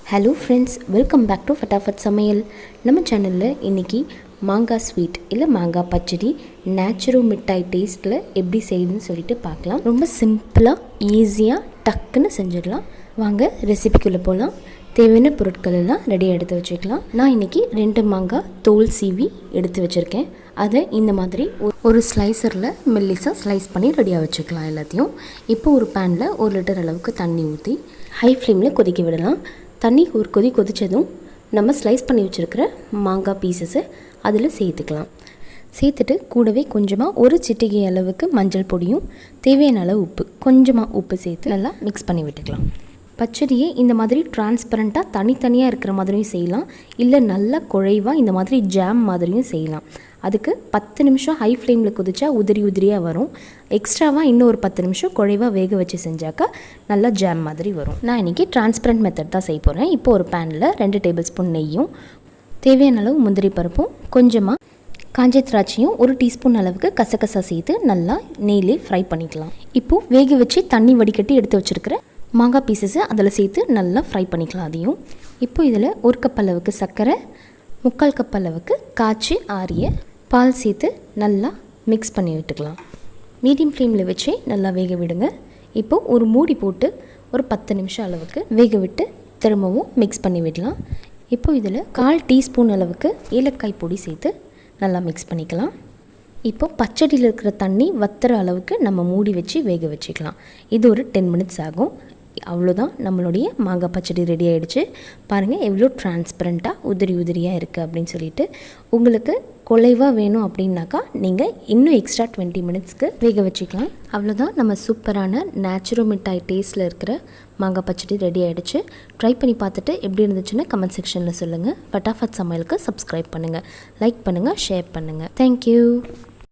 Hello friends, welcome back to Fatafat Samayal. நம்ம சேனலில் இன்றைக்கி மாங்காய் ஸ்வீட் இல்லை மாங்காய் பச்சடி நேச்சுரோ மிட்டாய் டேஸ்ட்டில் எப்படி செய்யுதுன்னு சொல்லிட்டு பார்க்கலாம். ரொம்ப சிம்பிளாக ஈஸியாக டக்குன்னு செஞ்சிடலாம். வாங்க ரெசிபிக்குள்ளே போகலாம். தேவையான பொருட்கள் எல்லாம் ரெடியாக எடுத்து வச்சுக்கலாம். நான் இன்றைக்கி 2 மாங்காய் தோல் சீவி எடுத்து வச்சுருக்கேன். அதை இந்த மாதிரி ஒரு ஸ்லைசரில் மெல்லிஸாக ஸ்லைஸ் பண்ணி ரெடியாக வச்சுக்கலாம் எல்லாத்தையும். இப்போ ஒரு பேனில் 1 லிட்டர் அளவுக்கு தண்ணி ஊற்றி ஹை ஃப்ளேமில் கொதிக்க விடலாம். தண்ணி ஒரு கொதித்ததும் நம்ம ஸ்லைஸ் பண்ணி வச்சுருக்கிற மாங்காய் பீசஸை அதில் சேர்த்துக்கலாம். சேர்த்துட்டு கூடவே கொஞ்சமாக ஒரு சிட்டிகை அளவுக்கு மஞ்சள் பொடியும் தேவையான அளவு கொஞ்சமாக உப்பு சேர்த்து நல்லா மிக்ஸ் பண்ணி விட்டுக்கலாம். பச்சடியை இந்த மாதிரி டிரான்ஸ்பரண்ட்டாக தனித்தனியாக இருக்கிற மாதிரியும் செய்யலாம், இல்லை நல்லா குழைவாக இந்த மாதிரி ஜாம் மாதிரியும் செய்யலாம். அதுக்கு 10 நிமிஷம் ஹை ஃப்ளேமில் கொதிச்சா உதிரியாக வரும். எக்ஸ்ட்ராவாக இன்னும் ஒரு 10 நிமிஷம் குழைவாக வேக வச்சு செஞ்சாக்கா நல்லா ஜாம் மாதிரி வரும். நான் இன்றைக்கி டிரான்ஸ்பரண்ட் மெத்தட் தான் செய்ய போகிறேன். இப்போ ஒரு பேனில் 2 டேபிள் ஸ்பூன் நெய்யும் தேவையான அளவு முந்திரி பருப்பும் கொஞ்சமாக காஞ்ச திராட்சையும் 1 டீஸ்பூன் அளவுக்கு கசகசா சேர்த்து நல்லா நெய்லே ஃப்ரை பண்ணிக்கலாம். இப்போது வேக வச்சு தண்ணி வடிகட்டி எடுத்து வச்சுருக்கிற மாங்காய் பீசஸை அதில் சேர்த்து நல்லா ஃப்ரை பண்ணிக்கலாம். அதையும் இப்போ இதில் 1 கப் அளவுக்கு சர்க்கரை, 3/4 கப் அளவுக்கு காய்ச்சி ஆறிய பால் சேர்த்து நல்லா மிக்ஸ் பண்ணி விட்டுக்கலாம். மீடியம் ஃப்ளேமில் வச்சு நல்லா வேக விடுங்க. இப்போது ஒரு மூடி போட்டு ஒரு 10 நிமிஷம் அளவுக்கு வேக விட்டு திரும்பவும் மிக்ஸ் பண்ணி விடலாம். இப்போ இதில் 1/4 டீஸ்பூன் அளவுக்கு ஏலக்காய் பொடி சேர்த்து நல்லா மிக்ஸ் பண்ணிக்கலாம். இப்போ பச்சடியில் இருக்கிற தண்ணி வத்துற அளவுக்கு நம்ம மூடி வச்சு வேக வச்சுக்கலாம். இது ஒரு 10 மினிட்ஸ் ஆகும். அவ்வளோதான், நம்மளுடைய மாங்காய் பச்சடி ரெடி ஆகிடுச்சு. பாருங்கள் எவ்வளோ டிரான்ஸ்பரண்ட்டாக உதிரியாக இருக்குது அப்படின்னு சொல்லிட்டு. உங்களுக்கு குலைவாக வேணும் அப்படின்னாக்கா நீங்கள் இன்னும் எக்ஸ்ட்ரா 20 மினிட்ஸ்க்கு வேக வச்சுக்கலாம். அவ்வளோதான், நம்ம சூப்பரான நேச்சுரோ மிட்டாய் டேஸ்ட்டில் இருக்கிற மாங்காய் பச்சடி ரெடி ஆகிடுச்சு. ட்ரை பண்ணி பார்த்துட்டு எப்படி இருந்துச்சுன்னு கமெண்ட் செக்ஷனில் சொல்லுங்கள். ஃபட்டாஃபட் சமையலுக்கு சப்ஸ்கிரைப் பண்ணுங்கள், லைக் பண்ணுங்கள், ஷேர் பண்ணுங்கள். தேங்க்யூ.